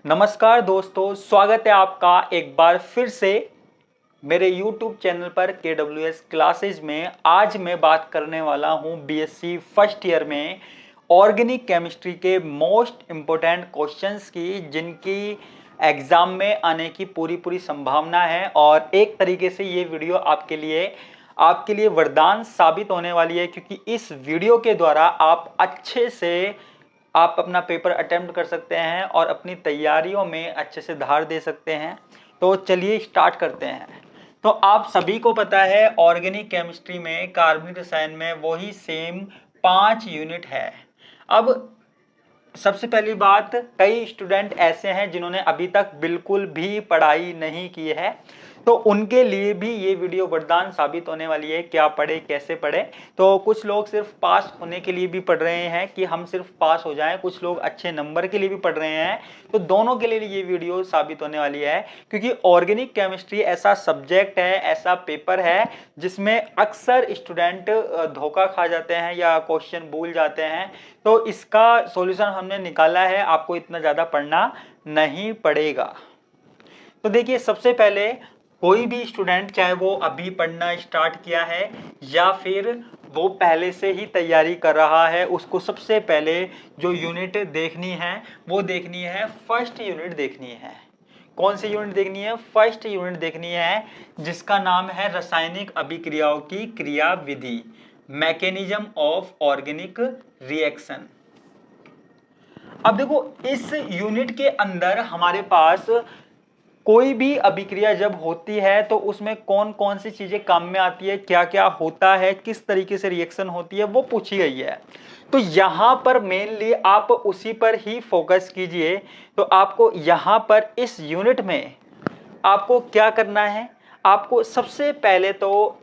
नमस्कार दोस्तों, स्वागत है आपका एक बार फिर से मेरे YouTube चैनल पर KWS क्लासेज में। आज मैं बात करने वाला हूं BSc फर्स्ट ईयर में ऑर्गेनिक केमिस्ट्री के मोस्ट इम्पोर्टेंट क्वेश्चंस की, जिनकी एग्ज़ाम में आने की पूरी संभावना है। और एक तरीके से ये वीडियो आपके लिए वरदान साबित होने वाली है, क्योंकि इस वीडियो के द्वारा आप अच्छे से अपना पेपर अटेम्प्ट कर सकते हैं और अपनी तैयारियों में अच्छे से धार दे सकते हैं। तो चलिए स्टार्ट करते हैं। तो आप सभी को पता है ऑर्गेनिक केमिस्ट्री में कार्बनिक रसायन में वही सेम 5 यूनिट है। अब सबसे पहली बात, कई स्टूडेंट ऐसे हैं जिन्होंने अभी तक बिल्कुल भी पढ़ाई नहीं की है, तो उनके लिए भी ये वीडियो वरदान साबित होने वाली है। क्या पढ़े, कैसे पढ़े। तो कुछ लोग सिर्फ पास होने के लिए भी पढ़ रहे हैं कि हम सिर्फ पास हो जाएं, कुछ लोग अच्छे नंबर के लिए भी पढ़ रहे हैं। तो दोनों के लिए ये वीडियो साबित होने वाली है, क्योंकि ऑर्गेनिक केमिस्ट्री ऐसा सब्जेक्ट है, ऐसा पेपर है जिसमें अक्सर स्टूडेंट धोखा खा जाते हैं या क्वेश्चन भूल जाते हैं। तो इसका सॉल्यूशन हमने निकाला है, आपको इतना ज़्यादा पढ़ना नहीं पड़ेगा। तो देखिए, सबसे पहले कोई भी स्टूडेंट, चाहे वो अभी पढ़ना स्टार्ट किया है या फिर वो पहले से ही तैयारी कर रहा है, उसको सबसे पहले जो यूनिट देखनी है वो देखनी है फर्स्ट यूनिट देखनी है। कौन सी यूनिट देखनी है? फर्स्ट यूनिट देखनी है, जिसका नाम है रासायनिक अभिक्रियाओं की क्रियाविधि, मैकेनिज्म ऑफ ऑर्गेनिक रिएक्शन। अब देखो, इस यूनिट के अंदर हमारे पास कोई भी अभिक्रिया जब होती है तो उसमें कौन कौन सी चीजें काम में आती है, क्या क्या होता है, किस तरीके से रिएक्शन होती है, वो पूछी गई है। तो यहां पर मेनली आप उसी पर ही फोकस कीजिए। तो आपको यहां पर इस यूनिट में आपको क्या करना है, आपको सबसे पहले तो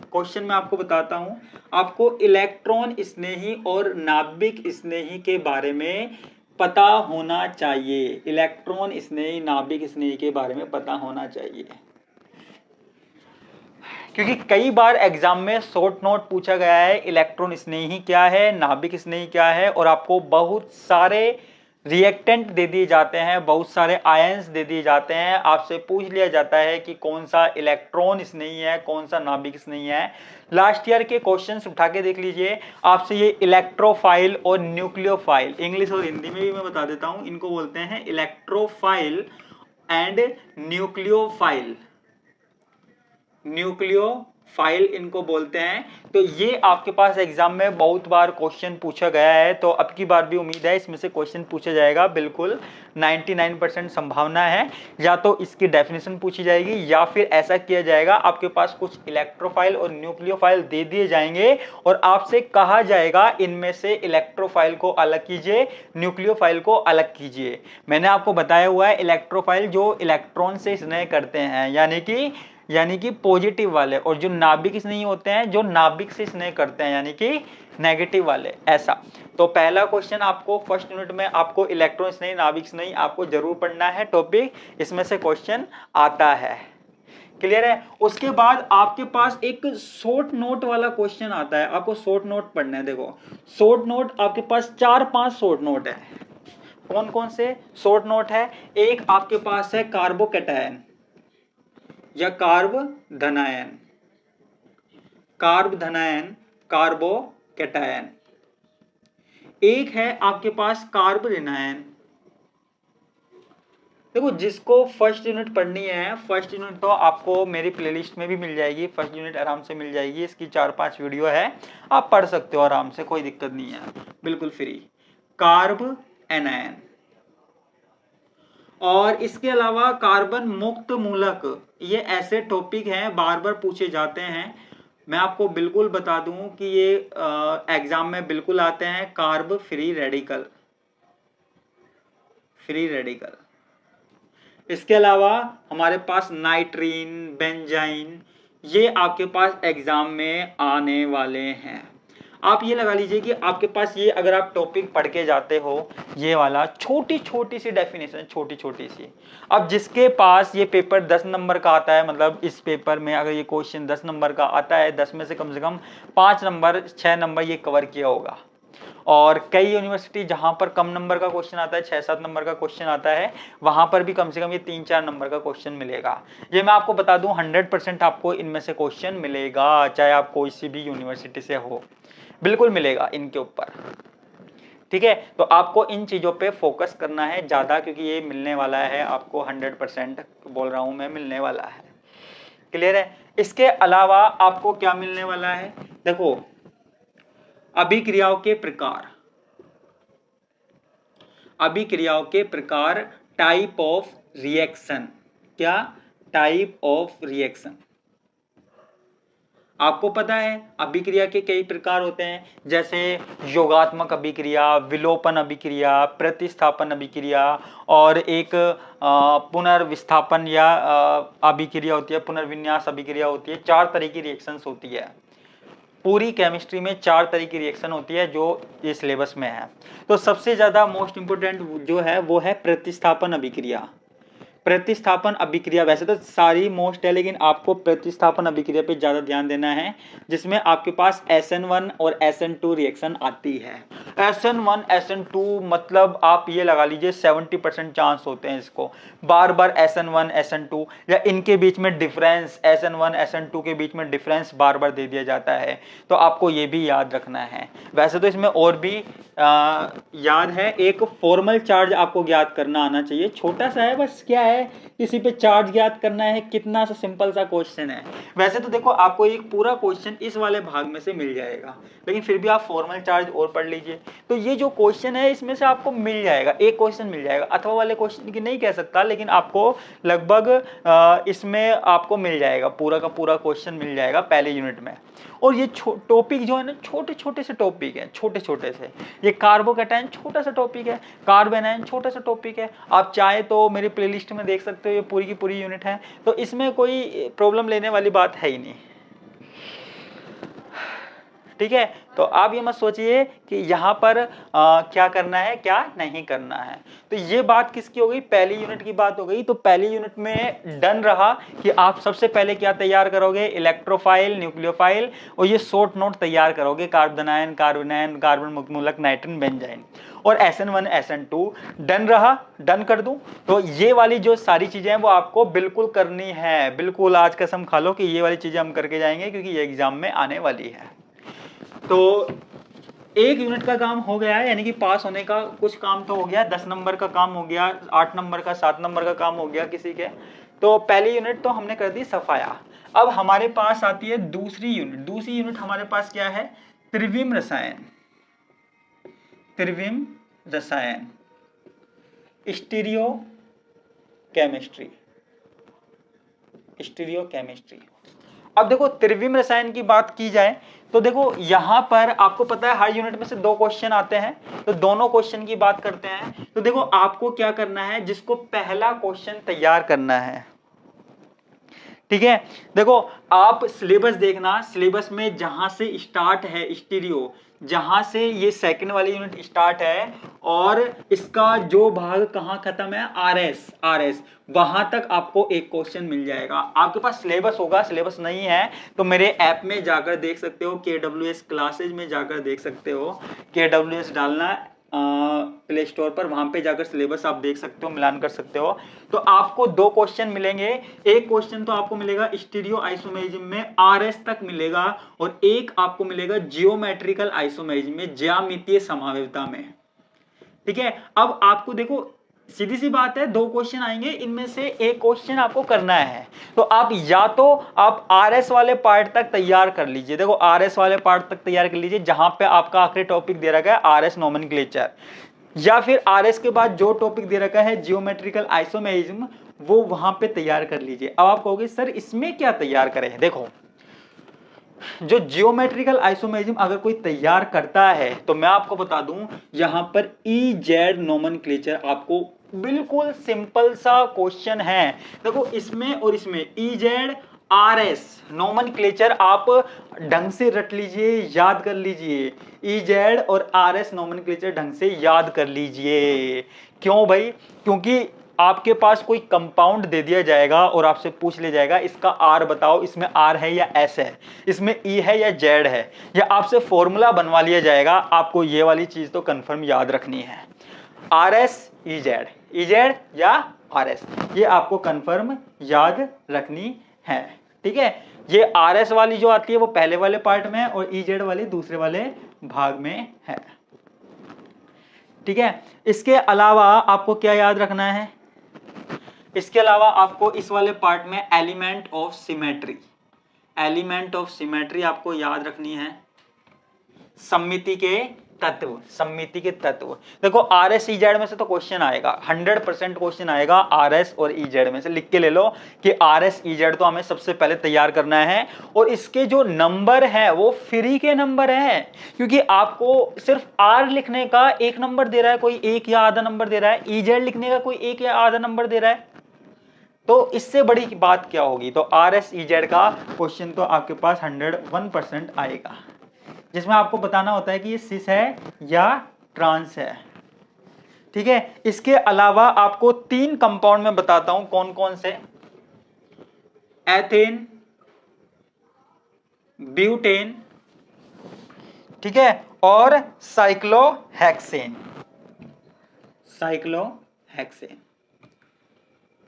क्वेश्चन में आपको बताता हूं, आपको इलेक्ट्रॉन स्नेही और नाभिक स्नेही के बारे में पता होना चाहिए। इलेक्ट्रॉन स्नेही, नाभिक स्नेही के बारे में पता होना चाहिए, क्योंकि कई बार एग्जाम में शॉर्ट नोट पूछा गया है इलेक्ट्रॉन स्नेही क्या है, नाभिक स्नेही क्या है, और आपको बहुत सारे रिएक्टेंट दे दिए जाते हैं, बहुत सारे आयंस दे दिए जाते हैं। आपसे पूछ लिया जाता है कि कौन सा इलेक्ट्रॉन स्नेही है, कौन सा नाभिक स्नेही है। लास्ट ईयर के क्वेश्चंस उठा के देख लीजिए, आपसे ये इलेक्ट्रोफाइल और न्यूक्लियोफाइल, इंग्लिश और हिंदी में भी मैं बता देता हूं, इनको बोलते हैं इलेक्ट्रोफाइल एंड न्यूक्लियोफाइल। न्यूक्लियोफाइल इनको बोलते हैं। तो ये आपके पास एग्जाम में बहुत बार क्वेश्चन पूछा गया है, तो अब की बार भी उम्मीद है इसमें से क्वेश्चन पूछा जाएगा। बिल्कुल 99% संभावना है, या तो इसकी डेफिनेशन पूछी जाएगी या फिर ऐसा किया जाएगा, आपके पास कुछ इलेक्ट्रोफाइल और न्यूक्लियोफाइल दे दिए जाएंगे और आपसे कहा जाएगा इनमें से इलेक्ट्रोफाइल को अलग कीजिए, न्यूक्लियोफाइल को अलग कीजिए। मैंने आपको बताया हुआ है, इलेक्ट्रोफाइल जो इलेक्ट्रॉन से स्नेह करते हैं, यानी कि पॉजिटिव वाले, और जो नाभिक स्नेही होते हैं जो नाभिक से स्नेह करते हैं, यानी कि नेगेटिव वाले, ऐसा। तो पहला क्वेश्चन आपको फर्स्ट यूनिट में आपको इलेक्ट्रॉन स्नेही, नाभिक स्नेही आपको जरूर पढ़ना है टॉपिक, इसमें से क्वेश्चन आता है। क्लियर है? उसके बाद आपके पास एक शॉर्ट नोट वाला क्वेश्चन आता है, आपको शॉर्ट नोट पढ़ना है। देखो, शॉर्ट नोट आपके पास 4-5 शॉर्ट नोट है। कौन कौन से शॉर्ट नोट है? एक आपके पास है कार्बोकैटायन या कार्ब धनायन, कार्ब धनायन, कार्बोकैटायन। एक है आपके पास कार्ब ऋणायन। देखो, जिसको फर्स्ट यूनिट पढ़नी है, फर्स्ट यूनिट तो आपको मेरी प्लेलिस्ट में भी मिल जाएगी, फर्स्ट यूनिट आराम से मिल जाएगी, इसकी 4-5 वीडियो है, आप पढ़ सकते हो आराम से, कोई दिक्कत नहीं है, बिल्कुल फ्री। कार्ब एनायन, और इसके अलावा कार्बन मुक्त मूलक, ये ऐसे टॉपिक हैं बार बार पूछे जाते हैं। मैं आपको बिल्कुल बता दूं कि ये एग्जाम में बिल्कुल आते हैं। Carb free radical, free radical. इसके अलावा हमारे पास नाइट्रीन, बेंजाइन, ये आपके पास एग्जाम में आने वाले हैं। आप ये लगा लीजिए कि आपके पास ये, अगर आप टॉपिक पढ़ के जाते हो, ये वाला छोटी छोटी सी डेफिनेशन, छोटी छोटी सी। अब जिसके पास ये पेपर 10 नंबर का आता है, मतलब इस पेपर में अगर ये क्वेश्चन 10 नंबर का आता है, 10 में से कम 5 नंबर 6 नंबर ये कवर किया होगा। और कई यूनिवर्सिटी जहां पर कम नंबर का क्वेश्चन आता है, 6-7 नंबर का क्वेश्चन आता है, वहां पर भी कम से कम ये 3-4 नंबर का क्वेश्चन मिलेगा। ये मैं आपको बता दूं 100% आपको इनमें से क्वेश्चन मिलेगा, चाहे आप कोई सी भी यूनिवर्सिटी से हो, बिल्कुल मिलेगा इनके ऊपर। ठीक है, तो आपको इन चीजों पे फोकस करना है ज्यादा, क्योंकि ये मिलने वाला है आपको 100% बोल रहा हूं मैं, मिलने वाला है। क्लियर है? इसके अलावा आपको क्या मिलने वाला है, देखो अभिक्रियाओं के प्रकार, अभिक्रियाओं के प्रकार, टाइप ऑफ रिएक्शन। क्या? Type of reaction. आपको पता है अभिक्रिया के कई प्रकार होते हैं, जैसे योगात्मक अभिक्रिया, विलोपन अभिक्रिया, प्रतिस्थापन अभिक्रिया, और एक पुनर्विस्थापन या अभिक्रिया होती है, पुनर्विन्यास अभिक्रिया होती है। 4 तरह की रिएक्शंस होती है पूरी केमिस्ट्री में, 4 तरह की रिएक्शन होती है जो ये सिलेबस में है। तो सबसे ज्यादा मोस्ट इंपोर्टेंट जो है वो है प्रतिस्थापन अभिक्रिया। प्रतिस्थापन अभिक्रिया वैसे तो सारी मोस्ट है, लेकिन आपको प्रतिस्थापन अभिक्रिया पे ज्यादा ध्यान देना है, जिसमें आपके पास SN1 और SN2 रिएक्शन आती है। SN1 SN2 मतलब आप ये लगा लीजिए 70% चांस होते हैं इसको, बार बार SN1 SN2 या इनके बीच में डिफरेंस, SN1 SN2 के बीच में डिफरेंस बार बार दे दिया जाता है, तो आपको ये भी याद रखना है। वैसे तो इसमें और भी याद है, एक फॉर्मल चार्ज आपको ज्ञात करना आना चाहिए, छोटा सा है बस, क्या है इसी पे चार्ज ज्ञात करना है, कितना सा सिंपल सा क्वेश्चन है। वैसे तो देखो आपको एक पूरा क्वेश्चन इस वाले भाग में से मिल जाएगा, लेकिन फिर भी आप फॉर्मल चार्ज और पढ़ लीजिए, तो ये जो क्वेश्चन है इसमें से आपको मिल जाएगा, एक क्वेश्चन मिल जाएगा। अथवा वाले क्वेश्चन की नहीं कह सकता, लेकिन आपको लगभग इसमें आपको मिल जाएगा, पूरा का पूरा क्वेश्चन मिल जाएगा पहले यूनिट में। और ये टॉपिक जो है ना, छोटे छोटे से टॉपिक है, छोटे छोटे से। ये कार्बोकैटायन छोटा सा टॉपिक है, कार्बेनायन छोटा सा टॉपिक है। आप चाहे तो मेरी प्लेलिस्ट में देख सकते हो, ये पूरी की पूरी यूनिट है, तो इसमें कोई प्रॉब्लम लेने वाली बात है ही नहीं। ठीक है, तो आप ये मत सोचिए कि यहाँ पर क्या करना है क्या नहीं करना है। तो ये बात किसकी हो गई, पहली यूनिट की बात हो गई। तो पहली यूनिट में डन रहा कि आप सबसे पहले क्या तैयार करोगे, इलेक्ट्रोफाइल, न्यूक्लियोफाइल, और ये शॉर्ट नोट तैयार करोगे, कार्बोनायन, कार्बोनायन, कार्बन मुक्तमूलक, नाइट्रोजन, बेंजाइन, और SN1 SN2 डन रहा। डन कर दूं तो ये वाली जो सारी चीजें हैं वो आपको बिल्कुल करनी है, बिल्कुल आज कसम खा लो कि ये वाली चीजें हम करके जाएंगे, क्योंकि ये एग्जाम में आने वाली है। तो एक यूनिट का काम हो गया है, यानी कि पास होने का कुछ काम तो हो गया, 10 नंबर का काम हो गया, 8 नंबर का, 7 नंबर का काम हो गया किसी के। तो पहली यूनिट तो हमने कर दी सफाया। अब हमारे पास आती है दूसरी यूनिट। दूसरी यूनिट हमारे पास क्या है, त्रिविम रसायन। त्रिविम रसायन, स्टीरियो केमिस्ट्री, स्टीरियो केमिस्ट्री। अब देखो त्रिविम रसायन की बात की जाए तो देखो यहां पर आपको पता है हर यूनिट में से 2 क्वेश्चन आते हैं, तो दोनों क्वेश्चन की बात करते हैं। तो देखो आपको क्या करना है, जिसको पहला क्वेश्चन तैयार करना है, ठीक है। देखो आप सिलेबस देखना, सिलेबस में जहां से स्टार्ट है स्टीरियो, जहां से ये सेकंड वाली यूनिट स्टार्ट है और इसका जो भाग कहां खत्म है, RS, वहां तक आपको एक क्वेश्चन मिल जाएगा। आपके पास सिलेबस होगा, सिलेबस नहीं है तो मेरे ऐप में जाकर देख सकते हो, KWS क्लासेज में जाकर देख सकते हो, KWS डालना प्ले स्टोर पर, वहां पे जाकर सिलेबस आप देख सकते हो, मिलान कर सकते हो। तो आपको 2 क्वेश्चन मिलेंगे, एक क्वेश्चन तो आपको मिलेगा स्टीरियो आइसोमेरिज्म में RS तक मिलेगा, और एक आपको मिलेगा जियोमेट्रिकल आइसोमेरिज्म में, ज्यामितीय समावेशिता में। ठीक है, अब आपको देखो सीधी सी बात है, 2 क्वेश्चन आएंगे, इनमें से एक क्वेश्चन आपको करना है। तो आप या तो आप RS वाले पार्ट तक तैयार कर लीजिए, देखो RS वाले पार्ट तक तैयार कर लीजिए जहां पे आपका आखिरी टॉपिक दे रखा है RS नोमेनक्लेचर, या फिर RS के बाद जो टॉपिक दे रखा है जियोमेट्रिकल आइसोमेरिज्म, वो वहां पे तैयार कर लीजिए। अब आप कहोगे सर इसमें क्या तैयार करें, देखो जो जियोमेट्रिकल आइसोमेरिज्म अगर कोई तैयार करता है तो मैं आपको बता दूं, यहां पर EZ नोमेनक्लेचर आपको बिल्कुल सिंपल सा क्वेश्चन है। देखो इसमें और इसमें EZ RS नोमेनक्लेचर आप ढंग से रट लीजिए, याद कर लीजिए, EZ और RS नोमेनक्लेचर ढंग से याद कर लीजिए। क्यों भाई, क्योंकि आपके पास कोई कंपाउंड दे दिया जाएगा और आपसे पूछ लिया जाएगा इसका आर बताओ, इसमें आर है या एस है, इसमें ई है या जेड है, या आपसे फॉर्मूला बनवा लिया जाएगा, आपको ये वाली चीज तो कंफर्म याद रखनी है। आर एस ई जेड या आर एस, ये आपको कंफर्म याद रखनी है। ठीक है, ये आर एस वाली जो आती है वो पहले वाले पार्ट में है और ई जेड वाली दूसरे वाले भाग में है। ठीक है, इसके अलावा आपको क्या याद रखना है, इसके अलावा आपको इस वाले पार्ट में element of symmetry, element of symmetry आपको याद रखनी है। सममिति के तत्व, सममिति के तत्व, देखो आर एस ई जेड में से तो क्वेश्चन आएगा, 100% क्वेश्चन आएगा आर एस और ई जेड में से। लिख के ले लो कि आर एस ई जेड तो हमें सबसे पहले तैयार करना है, और इसके जो नंबर है वो फ्री के नंबर है, क्योंकि आपको सिर्फ आर लिखने का एक नंबर दे रहा है कोई, एक या आधा नंबर दे रहा है, ई जेड लिखने का कोई एक या आधा नंबर दे रहा है, तो इससे बड़ी बात क्या होगी। तो आर एस ई जेड का क्वेश्चन तो आपके पास 101% आएगा, जिसमें आपको बताना होता है कि ये सिस है या ट्रांस है। ठीक है, इसके अलावा आपको 3 कंपाउंड में बताता हूं कौन कौन से, एथेन, ब्यूटेन, ठीक है, और साइक्लोहेक्सेन, साइक्लोहेक्सेन।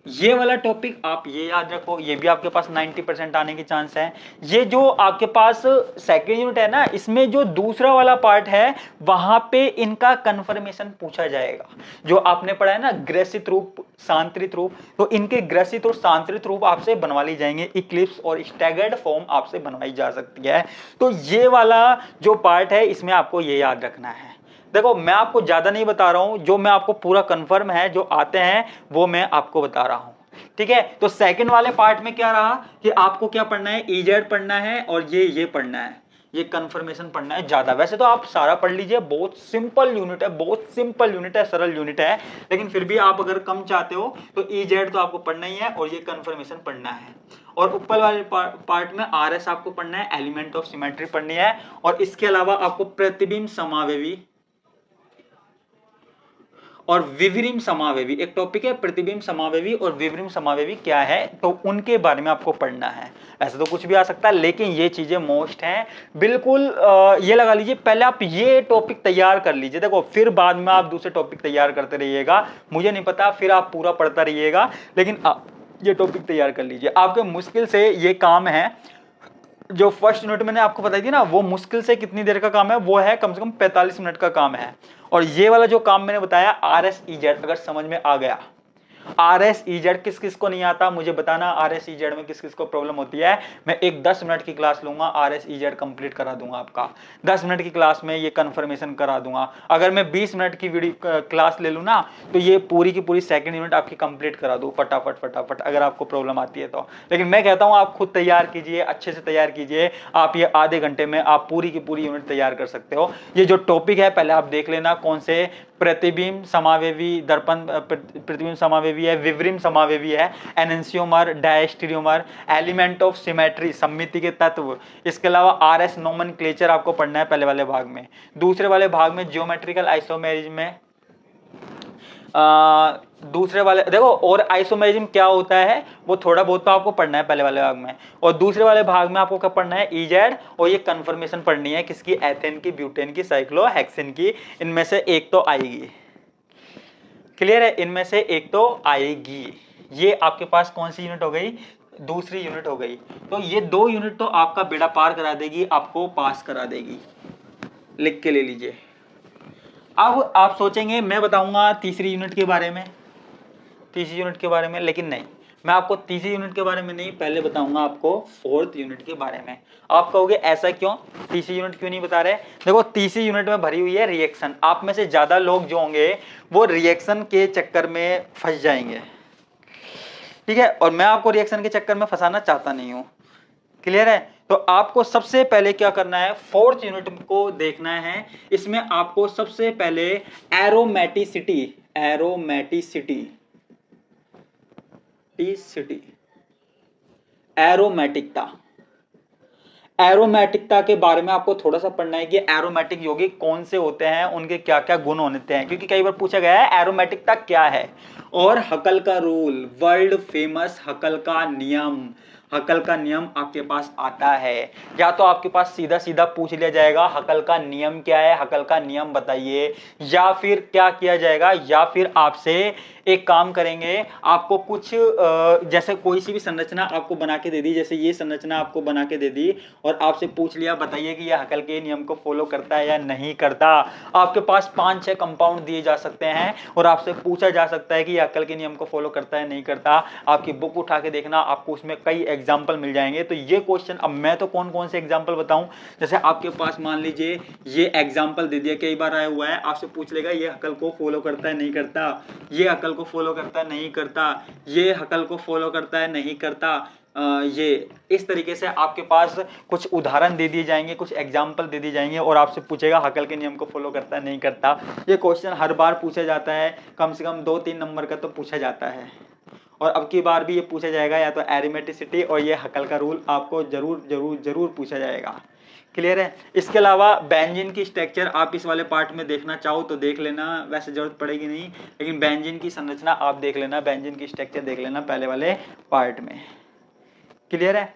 ये वाला टॉपिक आप ये याद रखो, ये भी आपके पास 90% आने की चांस है। ये जो आपके पास सेकेंड यूनिट है ना, इसमें जो दूसरा वाला पार्ट है वहां पे इनका कंफर्मेशन पूछा जाएगा। जो आपने पढ़ा है ना ग्रसित रूप, सांत्रित रूप, तो इनके ग्रसित और सांत्रित रूप आपसे बनवा ली जाएंगे, इक्लिप्स और स्टैगर्ड फॉर्म आपसे बनवाई जा सकती है। तो ये वाला जो पार्ट है इसमें आपको ये याद रखना है। देखो मैं आपको ज्यादा नहीं बता रहा हूं, जो मैं आपको पूरा कंफर्म है जो आते हैं वो मैं आपको बता रहा हूं। ठीक है, तो सेकंड वाले पार्ट में क्या रहा कि आपको क्या पढ़ना है, ईजेड पढ़ना है और ये पढ़ना है, ये कंफर्मेशन पढ़ना है ज्यादा। वैसे तो आप सारा पढ़ लीजिए, बहुत सिंपल यूनिट है, बहुत सिंपल यूनिट है, सरल यूनिट है, लेकिन फिर भी आप अगर कम चाहते हो तो ईजेड तो आपको पढ़ना ही है और ये कंफर्मेशन पढ़ना है। और ऊपर वाले पार्ट में आर एस आपको पढ़ना है, एलिमेंट ऑफ सिमेट्री पढ़नी है, और इसके अलावा आपको प्रतिबिंब समावेवी और विवरिम समावेवी, एक टॉपिक है प्रतिबिंब समावेवी और विवरिम समावेवी क्या है, तो उनके बारे में आपको पढ़ना है। ऐसे तो कुछ भी आ सकता है, लेकिन ये चीजें मोस्ट हैं बिल्कुल। ये लगा लीजिए पहले आप ये टॉपिक तैयार कर लीजिए, देखो फिर बाद में आप दूसरे टॉपिक तैयार करते रहिएगा, मुझे नहीं पता फिर आप पूरा पढ़ता रहिएगा, लेकिन ये टॉपिक तैयार कर लीजिए। आपके मुश्किल से ये काम है, जो फर्स्ट यूनिट मैंने आपको बताई थी ना, वो मुश्किल से कितनी देर का काम है, वो है कम से कम 45 मिनट का काम है। और ये वाला जो काम मैंने बताया आर एस ई जेड, अगर समझ में आ गया, आर एस ई जेड किस किस को नहीं आता मुझे बताना, आर एस ई जेड में किस किस को प्रॉब्लम होती है। मैं एक 10 मिनट की क्लास लूंगा, R S E Z complete करा दूंगा आपका, 10 मिनट की क्लास में ये कंफर्मेशन करा दूंगा। अगर मैं 20 मिनट की वीडियो क्लास ले लूँ ना, तो ये पूरी की पूरी सेकंड यूनिट आपकी कंप्लीट करा दूँ फटाफट फटाफट, अगर आपको प्रॉब्लम आती है तो। लेकिन मैं कहता हूँ आप खुद तैयार कीजिए, अच्छे से तैयार कीजिए, आप ये आधे घंटे में आप पूरी की पूरी यूनिट तैयार कर सकते हो। ये जो टॉपिक है पहले आप देख लेना कौन से, प्रतिबिंब समावेवी दर्पण, प्रतिबिंब समावेवी है, विवरिम समावेवी है, एनेंसियोमर, डायस्टेरियोमर, एलिमेंट ऑफ सिमेट्री, सममिति के तत्व, इसके अलावा आर एस नोमेनक्लेचर आपको पढ़ना है पहले वाले भाग में। दूसरे वाले भाग में ज्योमेट्रिकल आइसोमेरिज्म में, दूसरे वाले देखो, और आइसोमेरिज्म क्या होता है वो थोड़ा बहुत तो आपको पढ़ना है पहले वाले भाग में, और दूसरे वाले भाग में आपको क्या पढ़ना है, ईजेड, और ये कंफर्मेशन पढ़नी है किसकी, एथेन की, ब्यूटेन की, साइक्लोहेक्सेन की, इनमें से एक तो आएगी। क्लियर है, इनमें से एक तो आएगी। ये आपके पास कौन सी यूनिट हो गई, दूसरी यूनिट हो गई। तो ये 2 यूनिट तो आपका बेड़ा पार करा देगी, आपको पास करा देगी, लिख के ले लीजिए। अब आप सोचेंगे मैं बताऊंगा तीसरी यूनिट के बारे में, तीसरी यूनिट के बारे में, लेकिन नहीं, मैं आपको तीसरी यूनिट के बारे में नहीं, पहले बताऊंगा आपको फोर्थ यूनिट के बारे में। आप कहोगे ऐसा क्यों, तीसरी यूनिट क्यों नहीं बता रहे। देखो तीसरी यूनिट में भरी हुई है रिएक्शन, आप में से ज्यादा लोग जो होंगे वो रिएक्शन के चक्कर में फंस जाएंगे, ठीक है, और मैं आपको रिएक्शन के चक्कर में फंसाना चाहता नहीं हूं। क्लियर है, तो आपको सबसे पहले क्या करना है, फोर्थ यूनिट को देखना है। इसमें आपको सबसे पहले एरोमेटिसिटी, एरोमेटिसिटी, एरोमेटिकता, एरोमेटिकता के बारे में आपको थोड़ा सा पढ़ना है कि एरोमेटिक यौगिक कौन से होते हैं, उनके क्या क्या गुण होते हैं, क्योंकि कई बार पूछा गया है एरोमेटिकता क्या है। और हकल का रूल, वर्ल्ड फेमस हकल का नियम, हकल का नियम आपके पास आता है। या तो आपके पास सीधा सीधा पूछ लिया जाएगा हकल का नियम क्या है, हकल का नियम बताइए, या फिर क्या किया जाएगा, या फिर आपसे एक काम करेंगे, आपको कुछ जैसे कोई सी भी संरचना आपको बना के दे दी, जैसे ये संरचना आपको बना के दे दी और आपसे पूछ लिया बताइए कि यह हकल के नियम को फॉलो करता है या नहीं करता। आपके पास 5-6 कंपाउंड दिए जा सकते हैं और आपसे पूछा जा सकता है कि यह हकल के नियम को फॉलो करता है नहीं करता। आपकी बुक उठा के देखना, आपको उसमें कई एग्जाम्पल मिल जाएंगे। तो ये क्वेश्चन, अब मैं तो कौन कौन से एग्जाम्पल बताऊं, जैसे आपके पास मान लीजिए ये एग्जाम्पल दे दिया, कई बार आया हुआ है, आपसे पूछ लेगा ये हकल को फॉलो करता है नहीं करता, ये हकल को फॉलो करता है नहीं करता, ये हकल को फॉलो करता है नहीं करता। ये इस तरीके से आपके पास कुछ उदाहरण दे दिए जाएंगे, कुछ एग्जाम्पल दे दिए जाएंगे और आपसे पूछेगा हकल के नियम को फॉलो करता है नहीं करता। ये क्वेश्चन हर बार पूछा जाता है, कम से कम 2-3 नंबर का तो पूछा जाता है। और अब की बार भी ये पूछा जाएगा, या तो एरिमेटिसिटी और ये हकल का रूल आपको जरूर जरूर जरूर पूछा जाएगा। क्लियर है। इसके अलावा बेंजीन की स्ट्रक्चर आप इस वाले पार्ट में देखना चाहो तो देख लेना, वैसे जरूरत पड़ेगी नहीं, लेकिन बेंजीन की संरचना आप देख लेना, बेंजीन की स्ट्रक्चर देख लेना पहले वाले पार्ट में। क्लियर है।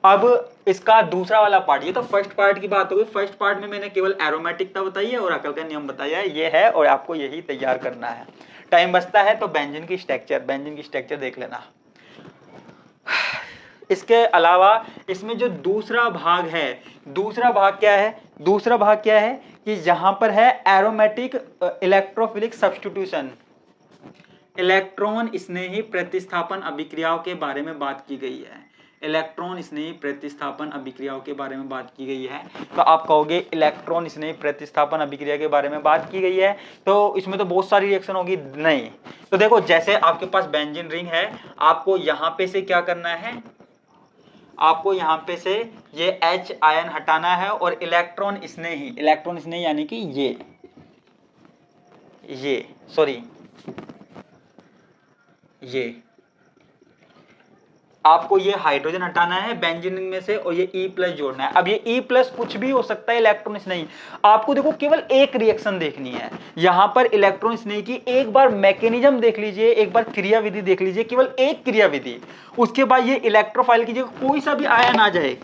अब इसका दूसरा वाला पार्ट, ये तो फर्स्ट पार्ट की बात हो गई। फर्स्ट पार्ट में मैंने केवल एरोमेटिकता बताई है और हकल का नियम बताया है, ये है और आपको यही तैयार करना है। टाइम बचता है तो बेंजीन की स्ट्रक्चर देख लेना। इसके अलावा इसमें जो दूसरा भाग है, दूसरा भाग क्या है, दूसरा भाग क्या है कि जहां पर है एरोमेटिक इलेक्ट्रोफिलिक सब्स्टिट्यूशन, इलेक्ट्रॉन स्नेही प्रतिस्थापन अभिक्रियाओं के बारे में बात की गई है। इलेक्ट्रॉन स्नेही प्रतिस्थापन अभिक्रियाओं के बारे में बात की गई है। तो आप कहोगे इलेक्ट्रॉन स्नेही प्रतिस्थापन अभिक्रिया के बारे में बात की गई है तो इसमें तो बहुत सारी रिएक्शन होगी, नहीं। तो देखो जैसे आपके पास बेंजीन रिंग है, आपको यहां पे से क्या करना है, आपको यहां पे से ये H आयन हटाना है और इलेक्ट्रॉन स्नेही यानी कि ये आपको ये हाइड्रोजन हटाना है बेंजीन में से और ये E+ जोड़ना है। अब ये E+ कुछ भी हो सकता है, इलेक्ट्रॉन स्नेही। आपको देखो केवल एक रिएक्शन देखनी है, यहां पर इलेक्ट्रॉन स्नेही की एक बार मैकेनिज्म देख लीजिए, एक बार क्रियाविधि देख लीजिए, केवल एक क्रियाविधि। उसके बाद ये इलेक्ट्रोफाइल की जगह कोई सा भी आयन आ जाए,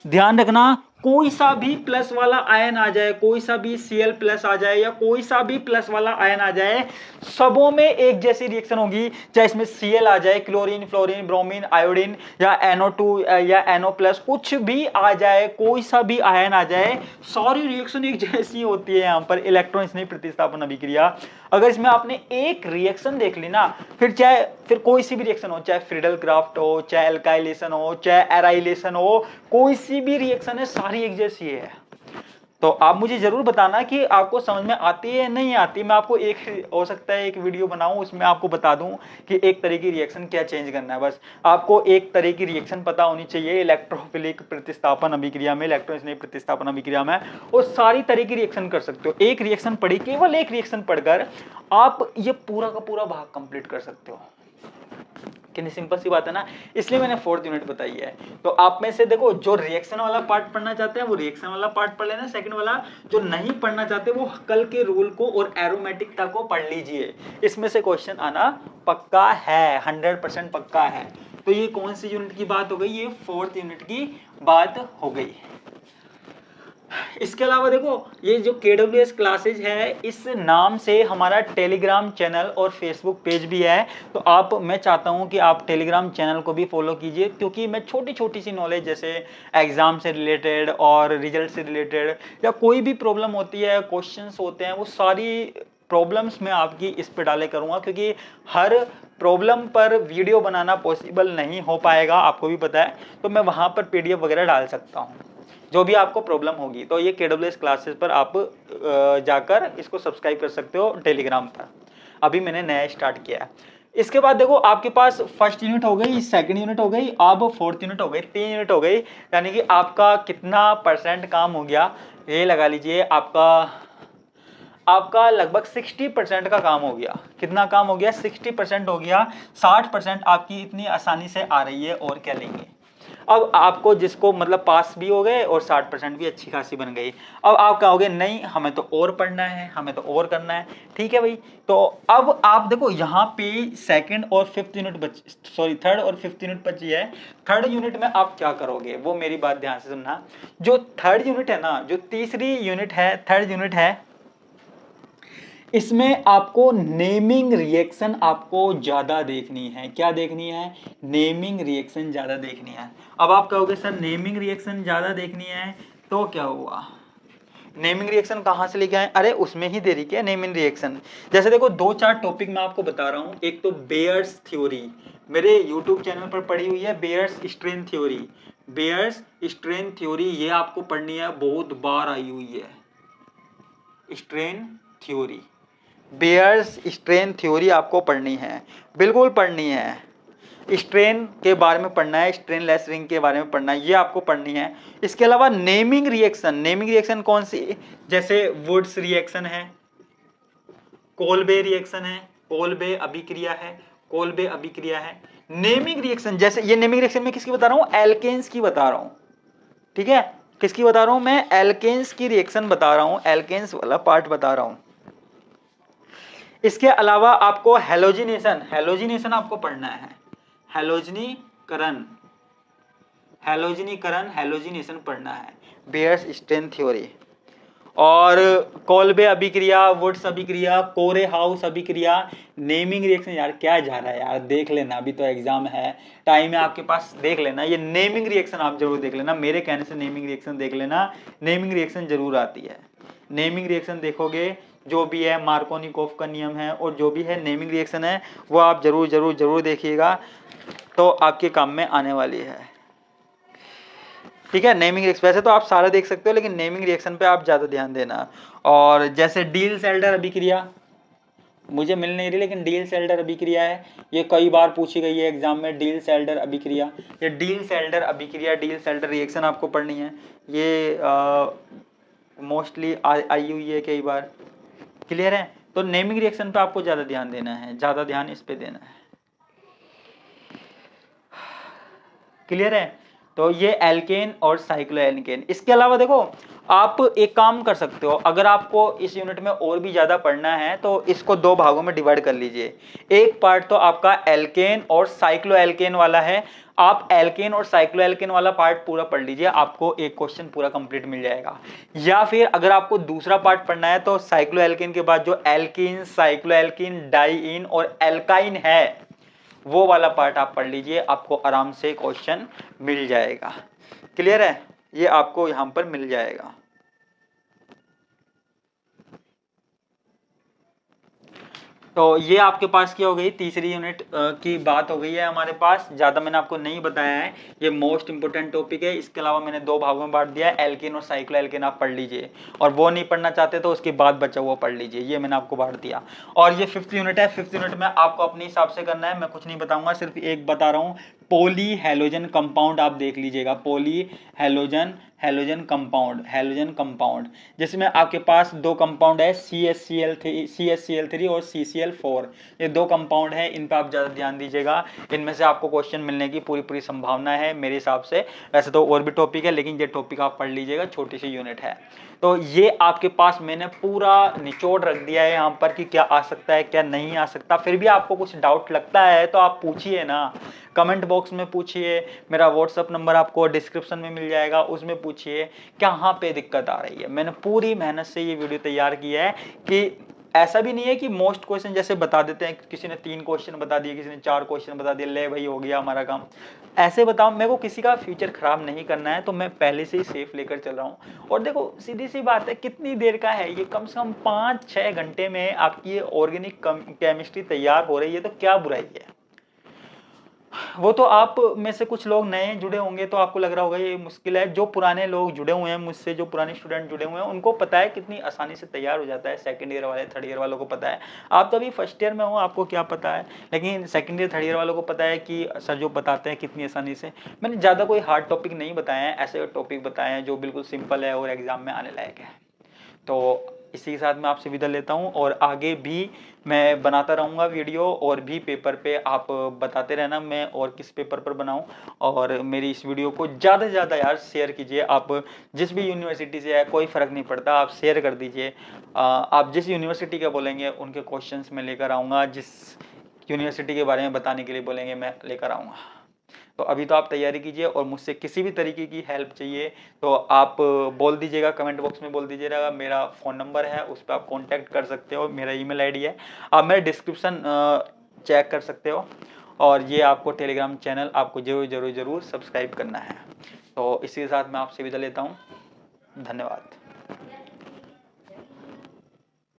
ध्यान रखना, कोई सा भी प्लस वाला आयन आ जाए, कोई सा भी Cl+ आ जाए या कोई सा भी प्लस वाला आयन आ जाए, सबों में एक जैसी रिएक्शन होगी। चाहे इसमें Cl आ जाए, क्लोरीन, फ्लोरीन, ब्रोमीन, आयोडीन या NO2 या NO+, कुछ भी आ जाए, कोई सा भी आयन आ जाए, सारी रिएक्शन एक जैसी होती है। यहां पर इलेक्ट्रॉन स्नेही प्रतिस्थापन अभिक्रिया, अगर इसमें आपने एक रिएक्शन देख ली ना, फिर कोई सी भी रिएक्शन हो, चाहे फ्रीडल क्राफ्ट हो, चाहे एल्काइलेशन हो, चाहे एराइलेशन हो, कोई सी भी रिएक्शन है, सारी एक जैसी है। तो आप मुझे जरूर बताना कि आपको समझ में आती है या नहीं आती। मैं आपको एक हो सकता है एक वीडियो बनाऊं, उसमें आपको बता दूं कि एक तरह की रिएक्शन क्या चेंज करना है। बस आपको एक तरह की रिएक्शन पता होनी चाहिए इलेक्ट्रोफिलिक प्रतिस्थापन अभिक्रिया में, इलेक्ट्रॉन स्नेही प्रतिस्थापन अभिक्रिया में, और सारी तरह की रिएक्शन कर सकते हो। एक रिएक्शन पढ़ी, केवल एक रिएक्शन पढ़कर आप ये पूरा का पूरा भाग कंप्लीट कर सकते हो। कितनी सिंपल सी बात है ना, इसलिए मैंने 4th यूनिट बताई है। तो आप में से देखो जो रिएक्शन वाला पार्ट पढ़ना चाहते हैं वो रिएक्शन वाला पार्ट पढ़ लेना, सेकंड वाला जो नहीं पढ़ना चाहते वो हकल के रूल को और एरोमेटिकता को पढ़ लीजिए। इसमें से क्वेश्चन आना पक्का है, 100% पक्का है। तो ये कौन सी यूनिट की बात हो गई, ये 4th यूनिट की बात हो गई। इसके अलावा देखो ये जो KWS क्लासेज है, इस नाम से हमारा टेलीग्राम चैनल और फेसबुक पेज भी है। तो मैं चाहता हूं कि आप टेलीग्राम चैनल को भी फॉलो कीजिए, क्योंकि मैं छोटी छोटी सी नॉलेज जैसे एग्जाम से रिलेटेड और रिजल्ट से रिलेटेड या कोई भी प्रॉब्लम होती है, क्वेश्चंस होते हैं, वो सारी प्रॉब्लम्स मैं आपकी इस पे डाले करूंगा, क्योंकि हर प्रॉब्लम पर वीडियो बनाना पॉसिबल नहीं हो पाएगा, आपको भी पता है। तो मैं वहां पर PDF वगैरह डाल सकता हूँ जो भी आपको प्रॉब्लम होगी। तो ये KWS क्लासेस पर आप जाकर इसको सब्सक्राइब कर सकते हो टेलीग्राम पर, अभी मैंने नया स्टार्ट किया है। इसके बाद देखो आपके पास फर्स्ट यूनिट हो गई, सेकंड यूनिट हो गई, अब 4th यूनिट हो गई, 3 यूनिट हो गई, यानी कि आपका कितना % काम हो गया, ये लगा लीजिए आपका लगभग 60% का काम हो गया। कितना काम हो गया, 60% हो गया। 60% आपकी इतनी आसानी से आ रही है, और क्या लेंगे। अब आपको जिसको मतलब पास भी हो गए और 60% भी अच्छी खासी बन गई। अब आप कहोगे नहीं हमें तो और पढ़ना है, हमें तो और करना है, ठीक है भाई। तो अब आप देखो यहाँ पे सेकंड और फिफ्थ यूनिट थर्ड और फिफ्थ यूनिट बची है। थर्ड यूनिट में आप क्या करोगे वो मेरी बात ध्यान से सुनना। जो थर्ड यूनिट है ना, जो तीसरी यूनिट है, थर्ड यूनिट है, इसमें आपको नेमिंग रिएक्शन आपको ज्यादा देखनी है। क्या देखनी है? नेमिंग रिएक्शन ज्यादा देखनी है। अब आप कहोगे सर नेमिंग रिएक्शन ज्यादा देखनी है तो क्या हुआ? नेमिंग रिएक्शन कहां से लेके आए? अरे उसमें ही दे रही क्या नेमिंग रिएक्शन। जैसे देखो 2-4 टॉपिक मैं आपको बता रहा हूं। एक तो बेयर्स थ्योरी मेरे यूट्यूब चैनल पर पड़ी हुई है, बेयर्स स्ट्रेन थ्योरी। बेयर्स स्ट्रेन थ्योरी ये आपको पढ़नी है, बहुत बार आई हुई है। स्ट्रेन थ्योरी, बेयर्स स्ट्रेन थ्योरी आपको पढ़नी है, बिल्कुल पढ़नी है। स्ट्रेन के बारे में पढ़ना है, स्ट्रेनलेस रिंग के बारे में पढ़ना है, ये आपको पढ़नी है। इसके अलावा नेमिंग रिएक्शन, नेमिंग रिएक्शन कौन सी? जैसे वुड्स रिएक्शन है, कोल्बे रिएक्शन है, कोल्बे अभिक्रिया है, कोल्बे अभिक्रिया है। नेमिंग रिएक्शन जैसे ये नेमिंग रिएक्शन में किसकी बता रहा हूं? एल्केन्स की बता रहा हूं, ठीक है। किसकी बता रहा हूं मैं? एल्केन्स की रिएक्शन बता रहा हूं, एल्केन्स वाला पार्ट बता रहा हूं। इसके अलावा आपको हेलोजिनेशन, हेलोजिनेशन आपको पढ़ना है, हेलोजनीकरण, हेलोजनीकरण, हेलोजिनेशन पढ़ना है, बेयर्स स्ट्रेन थ्योरी। और कोल्बे अभिक्रिया, वुड्स अभिक्रिया, कोरे हाउस अभिक्रिया, नेमिंग रिएक्शन। यार क्या जा रहा है यार, देख लेना, अभी तो एग्जाम है, टाइम है आपके पास, देख लेना। ये नेमिंग रिएक्शन आप जरूर देख लेना, मेरे कहने से नेमिंग रिएक्शन देख लेना, नेमिंग रिएक्शन जरूर आती है। नेमिंग रिएक्शन देखोगे, जो भी है मार्कोनिकोव का नियम है और जो भी है नेमिंग रिएक्शन है वो आप जरूर जरूर जरूर देखिएगा, तो आपके काम में आने वाली है, ठीक है। नेमिंग रिएक्शन वैसे तो आप सारा देख सकते हो, लेकिन नेमिंग रिएक्शन पे आप ज्यादा ध्यान देना। और जैसे डील सेल्डर अभिक्रिया, मुझे मिल नहीं रही लेकिन डील सेल्डर अभिक्रिया है, ये कई बार पूछी गई है एग्जाम में। डील सेल्डर अभिक्रिया, ये डील सेल्डर अभिक्रिया, डील सेल्डर रिएक्शन आपको पढ़नी है। ये मोस्टली आई हुई है कई बार, क्लियर है। तो नेमिंग रिएक्शन पे आपको ज्यादा ध्यान देना है, ज्यादा ध्यान इस पे देना है, क्लियर है। तो ये एल्केन और साइक्लो एल्केन। इसके अलावा देखो आप एक काम कर सकते हो, अगर आपको इस यूनिट में और भी ज्यादा पढ़ना है तो इसको 2 भागों में डिवाइड कर लीजिए। एक पार्ट तो आपका एल्केन और साइक्लो एल्केन वाला है, आप एल्केन और साइक्लो एल्केन वाला पार्ट पूरा पढ़ लीजिए, आपको एक क्वेश्चन पूरा कंप्लीट मिल जाएगा। या फिर अगर आपको दूसरा पार्ट पढ़ना है तो साइक्लो एल्केन के बाद जो एल्कीन, साइक्लो एल्कीन, डाइईन और एल्काइन है वो वाला पार्ट आप पढ़ लीजिए, आपको आराम से क्वेश्चन मिल जाएगा, क्लियर है। ये आपको यहां पर मिल जाएगा। तो ये आपके पास क्या हो गई, तीसरी यूनिट की बात हो गई है हमारे पास। ज्यादा मैंने आपको नहीं बताया है, ये मोस्ट इंपोर्टेंट टॉपिक है। इसके अलावा मैंने 2 भागों में बांट दिया है, एल्केन और साइक्लो एल्केन आप पढ़ लीजिए, और वो नहीं पढ़ना चाहते तो उसके बाद बचा हुआ पढ़ लीजिए, ये मैंने आपको बांट दिया। और ये 5th यूनिट है, 5th यूनिट में आपको अपने हिसाब से करना है, मैं कुछ नहीं बताऊंगा, सिर्फ एक बता रहा हूँ, पोली हेलोजन कंपाउंड आप देख लीजिएगा, poly halogen, halogen compound, halogen compound, जिसमें आपके पास 2 कंपाउंड है, CH3 और CCl4, ये 2 कंपाउंड है, इन पे आप ज़्यादा ध्यान दीजिएगा, इनमें से आपको क्वेश्चन मिलने की पूरी पूरी संभावना है मेरे हिसाब से। वैसे तो और भी टॉपिक है लेकिन ये टॉपिक आप पढ़ लीजिएगा, छोटी सी यूनिट है। तो ये आपके पास मैंने पूरा निचोड़ रख दिया है यहाँ पर कि क्या आ सकता है क्या नहीं आ सकता। फिर भी आपको कुछ डाउट लगता है तो आप पूछिए ना, कमेंट बॉक्स में पूछिए, मेरा व्हाट्सअप नंबर आपको डिस्क्रिप्शन में मिल जाएगा, उसमें पूछिए कहाँ पे दिक्कत आ रही है। मैंने पूरी मेहनत से ये वीडियो तैयार किया है कि ऐसा भी नहीं है कि मोस्ट क्वेश्चन जैसे बता देते हैं, किसी ने 3 क्वेश्चन बता दिए, किसी ने 4 क्वेश्चन बता दिए, ले भाई हो गया हमारा काम, ऐसे बताओ। मेरे को किसी का फ्यूचर खराब नहीं करना है, तो मैं पहले से ही सेफ लेकर चल रहा हूँ। और देखो सीधी सी बात है, कितनी देर का है ये, कम से कम 5-6 घंटे में आपकी ये ऑर्गेनिक केमिस्ट्री तैयार हो रही है, तो क्या बुराई है। वो तो आप में से कुछ लोग नए जुड़े होंगे तो आपको लग रहा होगा ये मुश्किल है, जो पुराने लोग जुड़े हुए हैं मुझसे, जो पुराने स्टूडेंट जुड़े हुए हैं उनको पता है कितनी आसानी से तैयार हो जाता है। सेकंड ईयर वाले, थर्ड ईयर वालों को पता है, आप तो अभी फर्स्ट ईयर में हो, आपको क्या पता है, लेकिन सेकंड ईयर थर्ड ईयर वालों को पता है कि सर जो बताते हैं कितनी आसानी से। मैंने ज़्यादा कोई हार्ड टॉपिक नहीं बताए हैं, ऐसे टॉपिक बताए हैं जो बिल्कुल सिंपल है और एग्जाम में आने लायक है। तो इसी के साथ मैं आपसे विदा लेता हूं और आगे भी मैं बनाता रहूंगा वीडियो और भी पेपर पे आप बताते रहना मैं और किस पेपर पर बनाऊं। और मेरी इस वीडियो को ज़्यादा से ज़्यादा यार शेयर कीजिए। आप जिस भी यूनिवर्सिटी से है कोई फ़र्क नहीं पड़ता, आप शेयर कर दीजिए। आप जिस यूनिवर्सिटी का बोलेंगे उनके क्वेश्चंस मैं लेकर आऊँगा, जिस यूनिवर्सिटी के बारे में बताने के लिए बोलेंगे मैं लेकर आऊँगा। तो अभी तो आप तैयारी कीजिए और मुझसे किसी भी तरीके की हेल्प चाहिए तो आप बोल दीजिएगा, कमेंट बॉक्स में बोल दीजिएगा। मेरा फ़ोन नंबर है, उस पर आप कांटेक्ट कर सकते हो, मेरा ईमेल आईडी है, आप मेरा डिस्क्रिप्शन चेक कर सकते हो। और ये आपको टेलीग्राम चैनल आपको ज़रूर सब्सक्राइब करना है। तो इसी के साथ मैं आपसे विदा लेता हूँ। धन्यवाद।